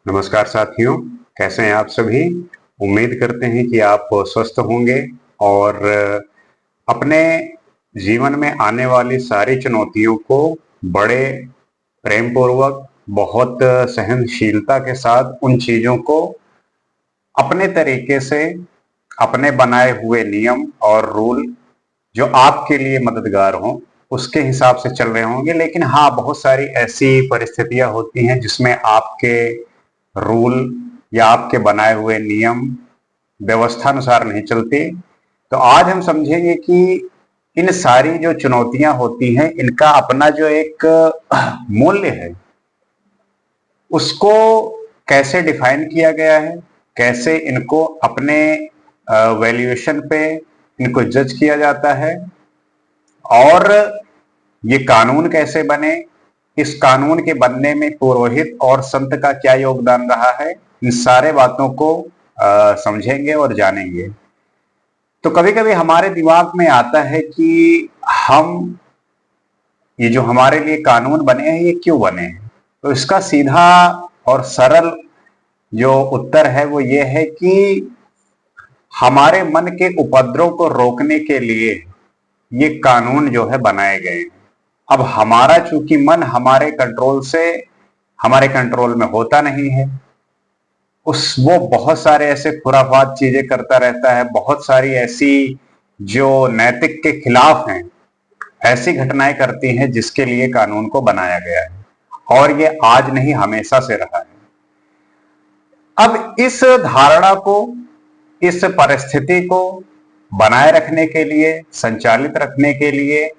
नमस्कार साथियों, कैसे हैं आप सभी। उम्मीद करते हैं कि आप स्वस्थ होंगे और अपने जीवन में आने वाली सारी चुनौतियों को बड़े प्रेम पूर्वक, बहुत सहनशीलता के साथ उन चीजों को अपने तरीके से, अपने बनाए हुए नियम और रूल जो आपके लिए मददगार हों, उसके हिसाब से चल रहे होंगे। लेकिन हाँ, बहुत सारी ऐसी परिस्थितियां होती हैं जिसमें आपके रूल या आपके बनाए हुए नियम व्यवस्थानुसार नहीं चलते। तो आज हम समझेंगे कि इन सारी जो चुनौतियां होती हैं, इनका अपना जो एक मूल्य है, उसको कैसे डिफाइन किया गया है, कैसे इनको अपने वैल्यूएशन पे इनको जज किया जाता है, और ये कानून कैसे बने, इस कानून के बनने में पुरोहित और संत का क्या योगदान रहा है, इन सारे बातों को समझेंगे और जानेंगे। तो कभी कभी हमारे दिमाग में आता है कि हम ये जो हमारे लिए कानून बने हैं, ये क्यों बने हैं। तो इसका सीधा और सरल जो उत्तर है वो ये है कि हमारे मन के उपद्रव को रोकने के लिए ये कानून जो है बनाए गए हैं। अब हमारा चूंकि मन हमारे कंट्रोल में होता नहीं है, वो बहुत सारे ऐसे खुराफात चीजें करता रहता है, बहुत सारी ऐसी जो नैतिक के खिलाफ हैं, ऐसी घटनाएं करती हैं जिसके लिए कानून को बनाया गया है। और ये आज नहीं, हमेशा से रहा है। अब इस धारणा को, इस परिस्थिति को बनाए रखने के लिए, संचालित रखने के लिए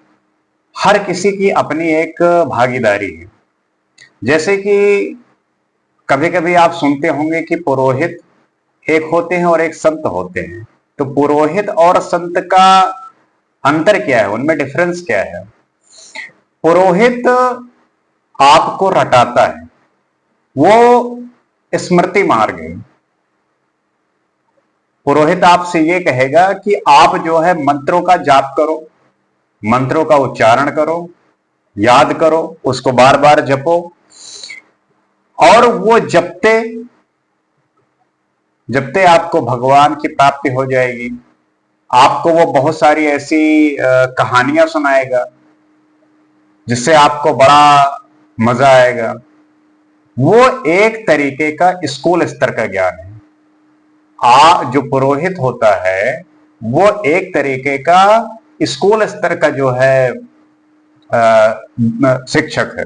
हर किसी की अपनी एक भागीदारी है। जैसे कि कभी कभी आप सुनते होंगे कि पुरोहित एक होते हैं और एक संत होते हैं। तो पुरोहित और संत का अंतर क्या है, उनमें डिफरेंस क्या है। पुरोहित आपको रटाता है, वो स्मृति मार्ग है। पुरोहित आपसे ये कहेगा कि आप जो है मंत्रों का जाप करो, मंत्रों का उच्चारण करो, याद करो, उसको बार बार जपो। और वो जपते जपते आपको भगवान की प्राप्ति हो जाएगी। आपको वो बहुत सारी ऐसी कहानियां सुनाएगा जिससे आपको बड़ा मजा आएगा। वो एक तरीके का स्कूल स्तर का ज्ञान है। जो पुरोहित होता है वो एक तरीके का स्कूल स्तर का जो है शिक्षक है।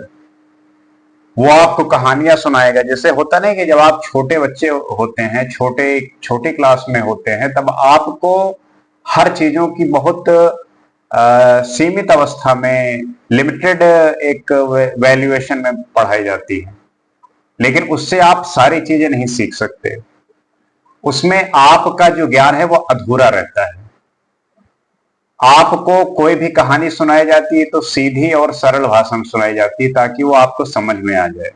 वो आपको कहानियां सुनाएगा। जैसे होता नहीं कि जब आप छोटे बच्चे होते हैं, छोटी क्लास में होते हैं, तब आपको हर चीजों की बहुत सीमित अवस्था में, लिमिटेड एक वैल्यूएशन में पढ़ाई जाती है। लेकिन उससे आप सारी चीजें नहीं सीख सकते। उसमें आपका जो ज्ञान है वो अधूरा रहता है। आपको कोई भी कहानी सुनाई जाती है तो सीधी और सरल भाषा में सुनाई जाती है ताकि वो आपको समझ में आ जाए।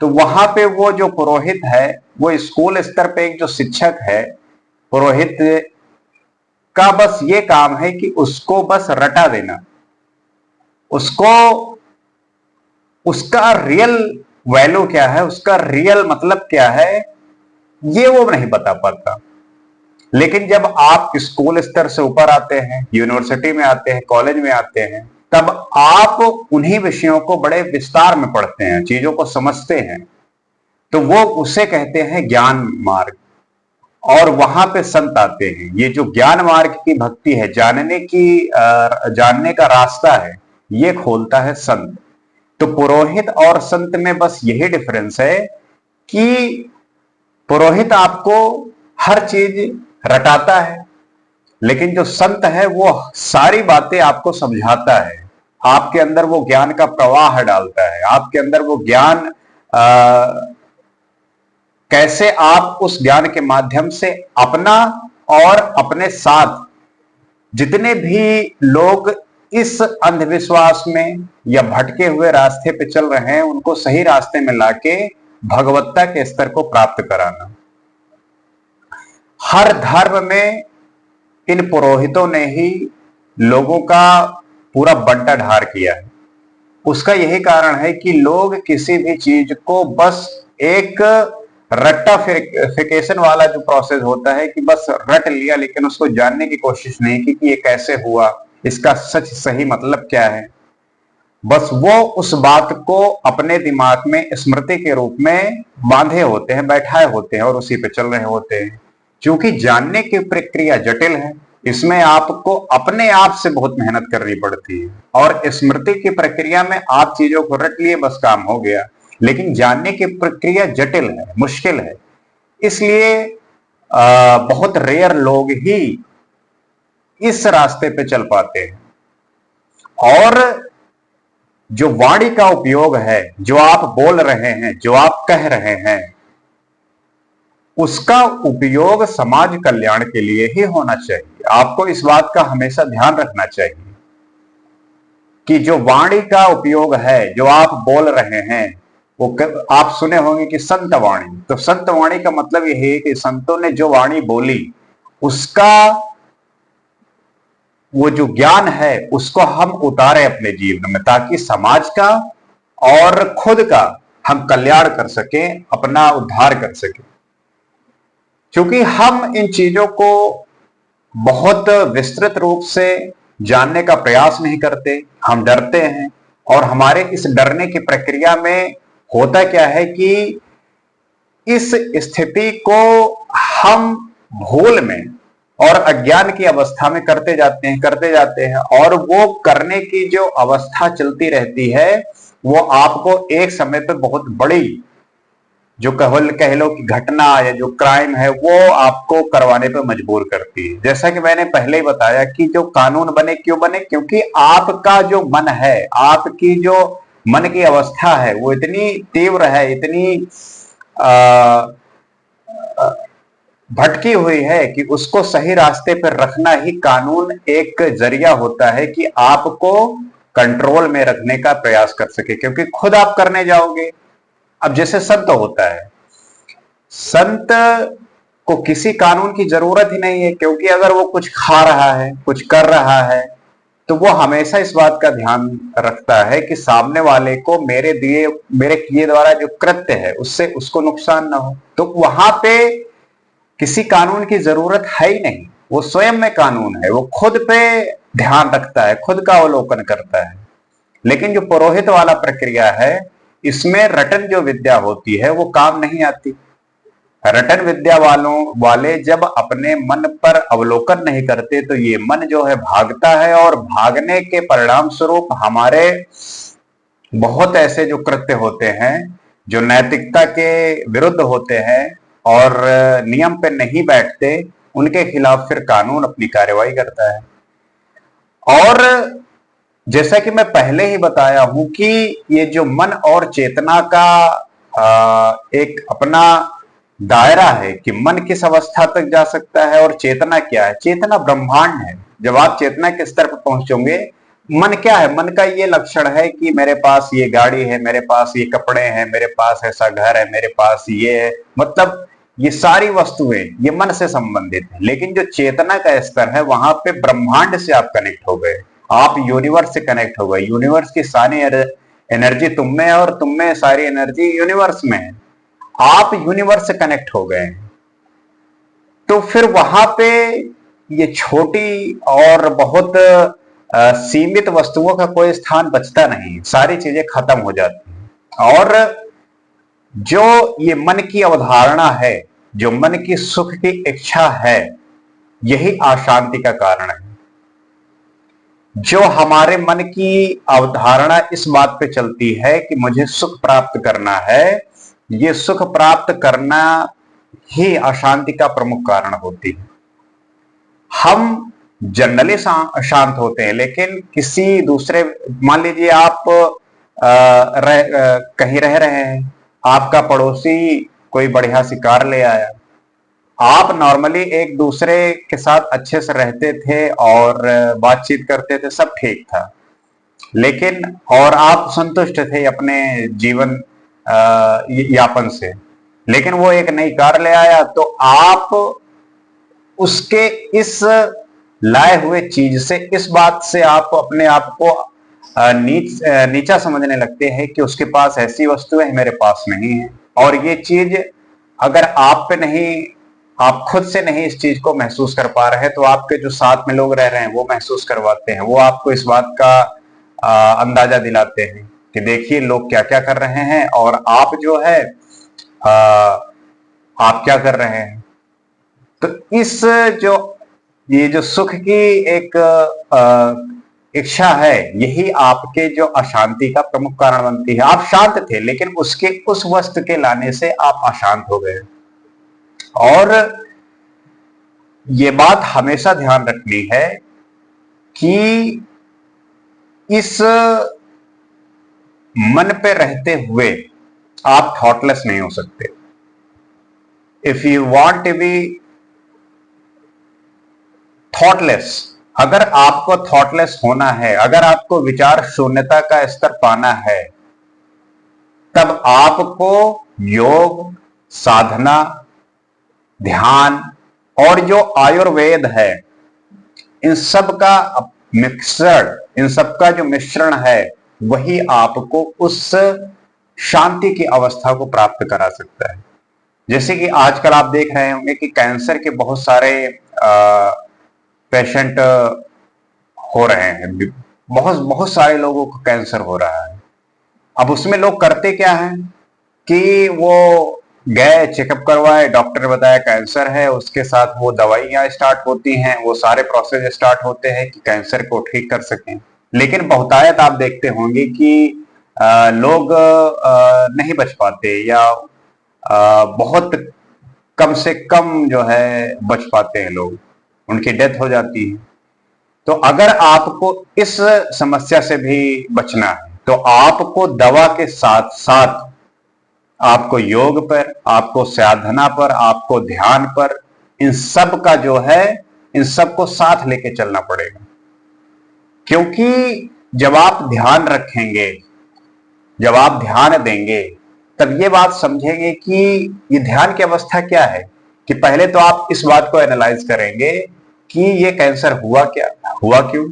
तो वहां पे वो जो पुरोहित है, वो स्कूल स्तर पे एक जो शिक्षक है, पुरोहित का बस ये काम है कि उसको बस रटा देना, उसको उसका रियल वैल्यू क्या है, उसका रियल मतलब क्या है, ये वो नहीं बता पाता। लेकिन जब आप स्कूल स्तर से ऊपर आते हैं, यूनिवर्सिटी में आते हैं, कॉलेज में आते हैं, तब आप उन्हीं विषयों को बड़े विस्तार में पढ़ते हैं, चीजों को समझते हैं। तो वो उसे कहते हैं ज्ञान मार्ग। और वहां पे संत आते हैं। ये जो ज्ञान मार्ग की भक्ति है, जानने का रास्ता है, ये खोलता है संत। तो पुरोहित और संत में बस यही डिफरेंस है कि पुरोहित आपको हर चीज रटाता है, लेकिन जो संत है वो सारी बातें आपको समझाता है। आपके अंदर वो ज्ञान का प्रवाह डालता है, आपके अंदर वो ज्ञान कैसे आप उस ज्ञान के माध्यम से अपना और अपने साथ जितने भी लोग इस अंधविश्वास में या भटके हुए रास्ते पे चल रहे हैं, उनको सही रास्ते में लाके भगवत्ता के स्तर को प्राप्त कराना। हर धर्म में इन पुरोहितों ने ही लोगों का पूरा बंटा ढार किया है। उसका यही कारण है कि लोग किसी भी चीज को बस एक रट्टाफिकेशन वाला जो प्रोसेस होता है कि बस रट लिया लेकिन उसको जानने की कोशिश नहीं की कि ये कैसे हुआ, इसका सच सही मतलब क्या है। बस वो उस बात को अपने दिमाग में स्मृति के रूप में बांधे होते हैं, बैठाए होते हैं और उसी पे चल रहे होते हैं। क्योंकि जानने की प्रक्रिया जटिल है, इसमें आपको अपने आप से बहुत मेहनत करनी पड़ती है। और स्मृति की प्रक्रिया में आप चीजों को रट लिए, बस काम हो गया। लेकिन जानने की प्रक्रिया जटिल है, मुश्किल है। इसलिए बहुत रेयर लोग ही इस रास्ते पे चल पाते हैं। और जो वाणी का उपयोग है, जो आप बोल रहे हैं, जो आप कह रहे हैं, उसका उपयोग समाज कल्याण के लिए ही होना चाहिए। आपको इस बात का हमेशा ध्यान रखना चाहिए कि जो वाणी का उपयोग है, जो आप बोल रहे हैं, वो आप सुने होंगे कि संत वाणी। तो संत वाणी का मतलब यह है कि संतों ने जो वाणी बोली, उसका वो जो ज्ञान है उसको हम उतारे अपने जीवन में, ताकि समाज का और खुद का हम कल्याण कर सकें, अपना उद्धार कर सकें। क्योंकि हम इन चीजों को बहुत विस्तृत रूप से जानने का प्रयास नहीं करते, हम डरते हैं। और हमारे इस डरने की प्रक्रिया में होता क्या है कि इस स्थिति को हम भूल में और अज्ञान की अवस्था में करते जाते हैं और वो करने की जो अवस्था चलती रहती है, वो आपको एक समय पे बहुत बड़ी जो कह लो कि घटना या जो क्राइम है, वो आपको करवाने पे मजबूर करती है। जैसा कि मैंने पहले ही बताया कि जो कानून बने, क्यों बने? क्योंकि आपका जो मन है, आपकी जो मन की अवस्था है, वो इतनी तीव्र है, इतनी भटकी हुई है कि उसको सही रास्ते पर रखना ही कानून एक जरिया होता है कि आपको कंट्रोल में रखने का प्रयास कर सके। क्योंकि खुद आप करने जाओगे, अब जैसे संत होता है, संत को किसी कानून की जरूरत ही नहीं है। क्योंकि अगर वो कुछ खा रहा है, कुछ कर रहा है, तो वो हमेशा इस बात का ध्यान रखता है कि सामने वाले को मेरे किए द्वारा जो कृत्य है उससे उसको नुकसान ना हो। तो वहां पे किसी कानून की जरूरत है ही नहीं, वो स्वयं में कानून है। वो खुद पे ध्यान रखता है, खुद का अवलोकन करता है। लेकिन जो पुरोहित वाला प्रक्रिया है, इसमें रटन जो विद्या होती है वो काम नहीं आती। रटन विद्या वाले जब अपने मन पर अवलोकन नहीं करते, तो ये मन जो है भागता है, और भागने के परिणाम स्वरूप हमारे बहुत ऐसे जो कृत्य होते हैं जो नैतिकता के विरुद्ध होते हैं और नियम पे नहीं बैठते, उनके खिलाफ फिर कानून अपनी कार्रवाई करता है। और जैसा कि मैं पहले ही बताया हूं कि ये जो मन और चेतना का एक अपना दायरा है कि मन किस अवस्था तक जा सकता है और चेतना क्या है। चेतना ब्रह्मांड है। जब आप चेतना के स्तर पर पहुंचोगे, मन क्या है? मन का ये लक्षण है कि मेरे पास ये गाड़ी है, मेरे पास ये कपड़े हैं, मेरे पास ऐसा घर है, मेरे पास ये है। मतलब ये सारी वस्तुएं ये मन से संबंधित है। लेकिन जो चेतना का स्तर है, वहां पे ब्रह्मांड से आप कनेक्ट हो गए, आप यूनिवर्स से कनेक्ट हो गए। यूनिवर्स की सारी एनर्जी तुम में, और तुम में सारी एनर्जी यूनिवर्स में है। आप यूनिवर्स से कनेक्ट हो गए। तो फिर वहां पे ये छोटी और बहुत सीमित वस्तुओं का कोई स्थान बचता नहीं, सारी चीजें खत्म हो जाती हैं। और जो ये मन की अवधारणा है, जो मन की सुख की इच्छा है, यही अशांति का कारण है। जो हमारे मन की अवधारणा इस बात पे चलती है कि मुझे सुख प्राप्त करना है, ये सुख प्राप्त करना ही अशांति का प्रमुख कारण होती है। हम जनरली शांत होते हैं, लेकिन किसी दूसरे, मान लीजिए आप कहीं रह रहे हैं, आपका पड़ोसी कोई बढ़िया सी कार ले आया, आप नॉर्मली एक दूसरे के साथ अच्छे से रहते थे और बातचीत करते थे, सब ठीक था, लेकिन और आप संतुष्ट थे अपने जीवन यापन से। लेकिन वो एक नई कार ले आया, तो आप उसके इस लाए हुए चीज से, इस बात से आप अपने आप को नीचा समझने लगते हैं कि उसके पास ऐसी वस्तुएं मेरे पास नहीं है, और ये चीज अगर आप पे नहीं, आप खुद से नहीं इस चीज को महसूस कर पा रहे हैं, तो आपके जो साथ में लोग रह रहे हैं वो महसूस करवाते हैं, वो आपको इस बात का अंदाजा दिलाते हैं कि देखिए लोग क्या क्या कर रहे हैं और आप जो है आ, आप क्या कर रहे हैं। तो इस जो ये जो सुख की एक इच्छा है, यही आपके जो अशांति का प्रमुख कारण बनती है। आप शांत थे लेकिन उसके उस वस्तु के लाने से आप अशांत हो गए। और ये बात हमेशा ध्यान रखनी है कि इस मन पे रहते हुए आप थॉटलेस नहीं हो सकते। If you want to be thoughtless, अगर आपको थॉटलेस होना है, अगर आपको विचार शून्यता का स्तर पाना है, तब आपको योग, साधना, ध्यान और जो आयुर्वेद है, इन सब का मिक्सर, इन सब का जो मिश्रण है, वही आपको उस शांति की अवस्था को प्राप्त करा सकता है। जैसे कि आजकल आप देख रहे होंगे कि कैंसर के बहुत सारे पेशेंट हो रहे हैं, बहुत बहुत सारे लोगों को कैंसर हो रहा है। अब उसमें लोग करते क्या हैं कि वो गए, चेकअप करवाए, डॉक्टर ने बताया कैंसर है, उसके साथ वो दवाइयां स्टार्ट होती हैं, वो सारे प्रोसेस स्टार्ट होते हैं कि कैंसर को ठीक कर सकें। लेकिन बहुतायत आप देखते होंगे कि लोग नहीं बच पाते, या बहुत कम से कम जो है बच पाते हैं लोग, उनकी डेथ हो जाती है। तो अगर आपको इस समस्या से भी बचना है, तो आपको दवा के साथ साथ आपको योग पर, आपको साधना पर, आपको ध्यान पर, इन सब का जो है, इन सब को साथ लेके चलना पड़ेगा। क्योंकि जब आप ध्यान रखेंगे, जब आप ध्यान देंगे, तब ये बात समझेंगे कि ये ध्यान की अवस्था क्या है। कि पहले तो आप इस बात को एनालाइज करेंगे कि ये कैंसर हुआ क्या, हुआ क्यों,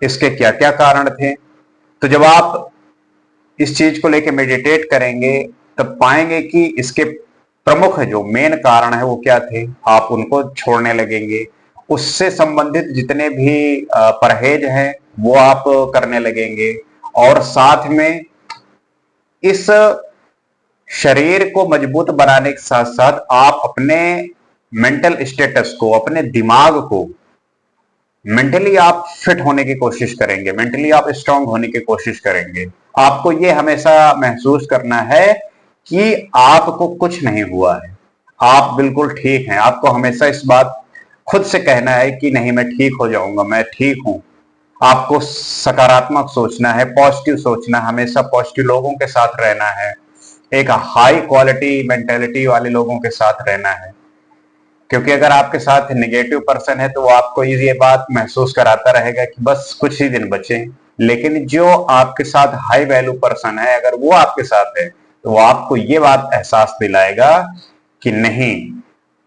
इसके क्या क्या कारण थे। तो जब आप इस चीज को लेके मेडिटेट करेंगे, तब पाएंगे कि इसके प्रमुख जो मेन कारण है वो क्या थे, आप उनको छोड़ने लगेंगे। उससे संबंधित जितने भी परहेज हैं वो आप करने लगेंगे, और साथ में इस शरीर को मजबूत बनाने के साथ साथ आप अपने मेंटल स्टेटस को, अपने दिमाग को मेंटली आप फिट होने की कोशिश करेंगे, मेंटली आप स्ट्रांग होने की कोशिश करेंगे। आपको ये हमेशा महसूस करना है कि आपको कुछ नहीं हुआ है, आप बिल्कुल ठीक हैं। आपको हमेशा इस बात खुद से कहना है कि नहीं, मैं ठीक हो जाऊंगा, मैं ठीक हूं। आपको सकारात्मक सोचना है, पॉजिटिव सोचना, हमेशा पॉजिटिव लोगों के साथ रहना है, एक हाई क्वालिटी मेंटेलिटी वाले लोगों के साथ रहना है। क्योंकि अगर आपके साथ नेगेटिव पर्सन है तो वो आपको ये बात महसूस कराता रहेगा कि बस कुछ ही दिन बचे। लेकिन जो आपके साथ हाई वैल्यू पर्सन है, अगर वो आपके साथ है, तो वो आपको ये बात एहसास दिलाएगा कि नहीं,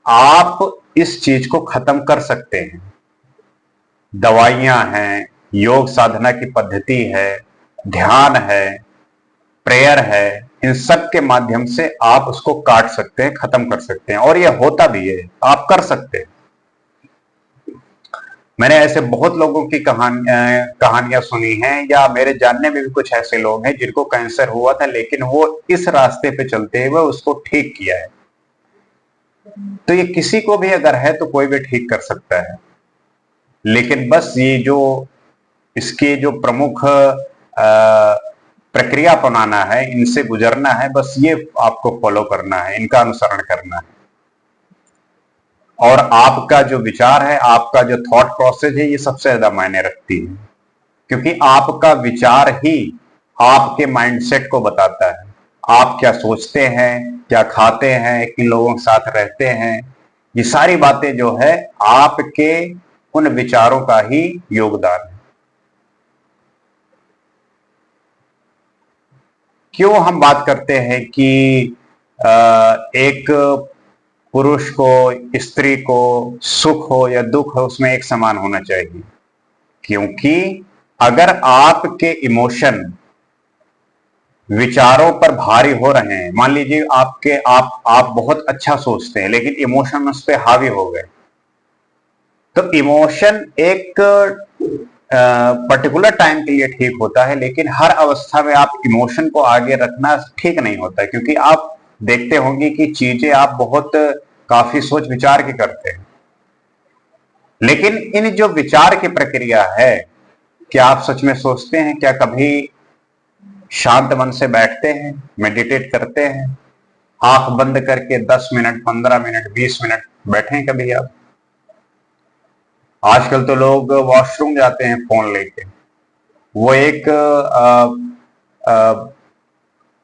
आप इस चीज को खत्म कर सकते हैं। दवाइयां हैं, योग साधना की पद्धति है, ध्यान है, प्रेयर है, इन सब के माध्यम से आप उसको काट सकते हैं, खत्म कर सकते हैं। और ये होता भी है, आप कर सकते हैं। मैंने ऐसे बहुत लोगों की कहानियां सुनी हैं, या मेरे जानने में भी कुछ ऐसे लोग हैं जिनको कैंसर हुआ था, लेकिन वो इस रास्ते पे चलते हुए उसको ठीक किया है। तो ये किसी को भी अगर है तो कोई भी ठीक कर सकता है। लेकिन बस ये जो इसके जो प्रमुख प्रक्रिया अपनाना है, इनसे गुजरना है, बस ये आपको फॉलो करना है, इनका अनुसरण करना है। और आपका जो विचार है, आपका जो थॉट प्रोसेस है, ये सबसे ज्यादा मायने रखती है। क्योंकि आपका विचार ही आपके माइंडसेट को बताता है। आप क्या सोचते हैं, क्या खाते हैं, किन लोगों के साथ रहते हैं, ये सारी बातें जो है आपके उन विचारों का ही योगदान है। क्यों हम बात करते हैं कि एक पुरुष को, स्त्री को सुख हो या दुख हो, उसमें एक समान होना चाहिए। क्योंकि अगर आपके इमोशन विचारों पर भारी हो रहे हैं, मान लीजिए आप बहुत अच्छा सोचते हैं लेकिन इमोशन उस पर हावी हो गए, तो इमोशन एक पर्टिकुलर टाइम के लिए ठीक होता है, लेकिन हर अवस्था में आप इमोशन को आगे रखना ठीक नहीं होता, क्योंकि आप देखते होंगे कि चीजें आप बहुत काफी सोच विचार के करते हैं, लेकिन इन जो विचार की प्रक्रिया है, क्या आप सच में सोचते हैं? क्या कभी शांत मन से बैठते हैं, मेडिटेट करते हैं, आंख बंद करके 10 मिनट, 15 मिनट, 20 मिनट बैठे कभी आप? आजकल तो लोग वॉशरूम जाते हैं फोन लेके, वो एक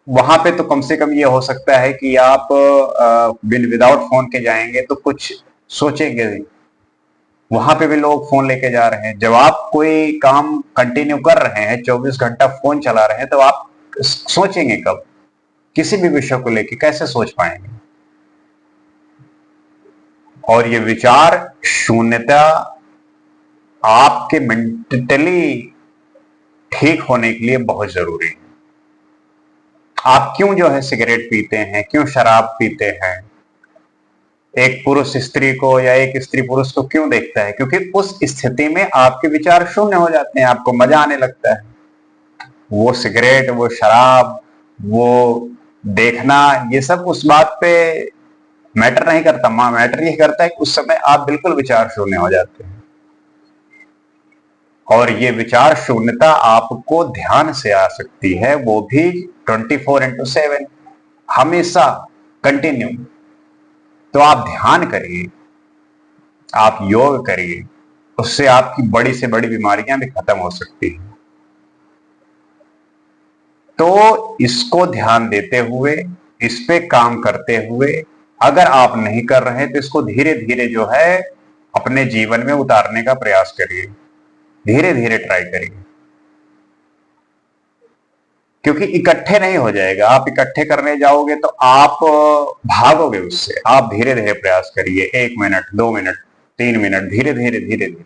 वहां पे तो कम से कम ये हो सकता है कि आप विदाउट फोन के जाएंगे तो कुछ सोचेंगे। वहां पे भी लोग फोन लेके जा रहे हैं। जब आप कोई काम कंटिन्यू कर रहे हैं, 24 घंटा फोन चला रहे हैं, तो आप सोचेंगे कब? किसी भी विषय को लेके कैसे सोच पाएंगे? और ये विचार शून्यता आपके मेंटली ठीक होने के लिए बहुत जरूरी है। आप क्यों जो है सिगरेट पीते हैं, क्यों शराब पीते हैं? एक पुरुष स्त्री को या एक स्त्री पुरुष को क्यों देखता है? क्योंकि उस स्थिति में आपके विचार शून्य हो जाते हैं, आपको मजा आने लगता है। वो सिगरेट, वो शराब, वो देखना, ये सब उस बात पे मैटर नहीं करता। मैटर ये करता है कि उस समय आप बिल्कुल विचार शून्य हो जाते हैं, और ये विचार शून्यता आपको ध्यान से आ सकती है, वो भी 24/7, हमेशा कंटिन्यू। तो आप ध्यान करिए, आप योग करिए, उससे आपकी बड़ी से बड़ी बीमारियां भी खत्म हो सकती हैं। तो इसको ध्यान देते हुए, इस पे काम करते हुए, अगर आप नहीं कर रहे तो इसको धीरे धीरे जो है अपने जीवन में उतारने का प्रयास करिए, धीरे धीरे ट्राई करिए, क्योंकि इकट्ठे नहीं हो जाएगा। आप इकट्ठे करने जाओगे तो आप भागोगे उससे। आप धीरे धीरे प्रयास करिए, 1 मिनट, 2 मिनट, 3 मिनट, धीरे धीरे धीरे धीरे,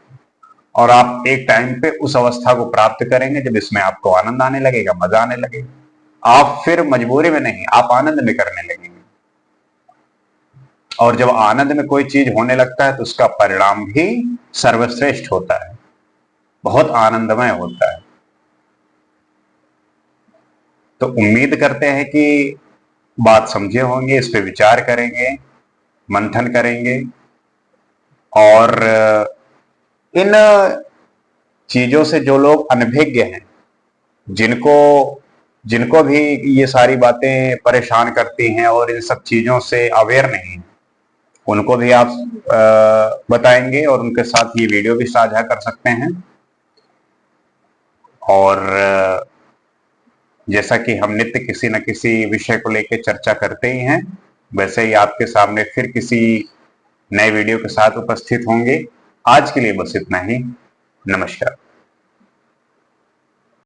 और आप एक टाइम पे उस अवस्था को प्राप्त करेंगे जब इसमें आपको आनंद आने लगेगा, मजा आने लगेगा। आप फिर मजबूरी में नहीं, आप आनंद में करने लगेंगे। और जब आनंद में कोई चीज होने लगता है तो उसका परिणाम भी सर्वश्रेष्ठ होता है, बहुत आनंदमय होता है। तो उम्मीद करते हैं कि बात समझे होंगे, इस पे विचार करेंगे, मंथन करेंगे, और इन चीजों से जो लोग अनभिज्ञ हैं, जिनको भी ये सारी बातें परेशान करती हैं और इन सब चीजों से अवेयर नहीं है, उनको भी आप बताएंगे और उनके साथ ये वीडियो भी साझा कर सकते हैं। और जैसा कि हम नित्य किसी न किसी विषय को लेकर चर्चा करते ही हैं, वैसे ही आपके सामने फिर किसी नए वीडियो के साथ उपस्थित होंगे। आज के लिए बस इतना ही। नमस्कार।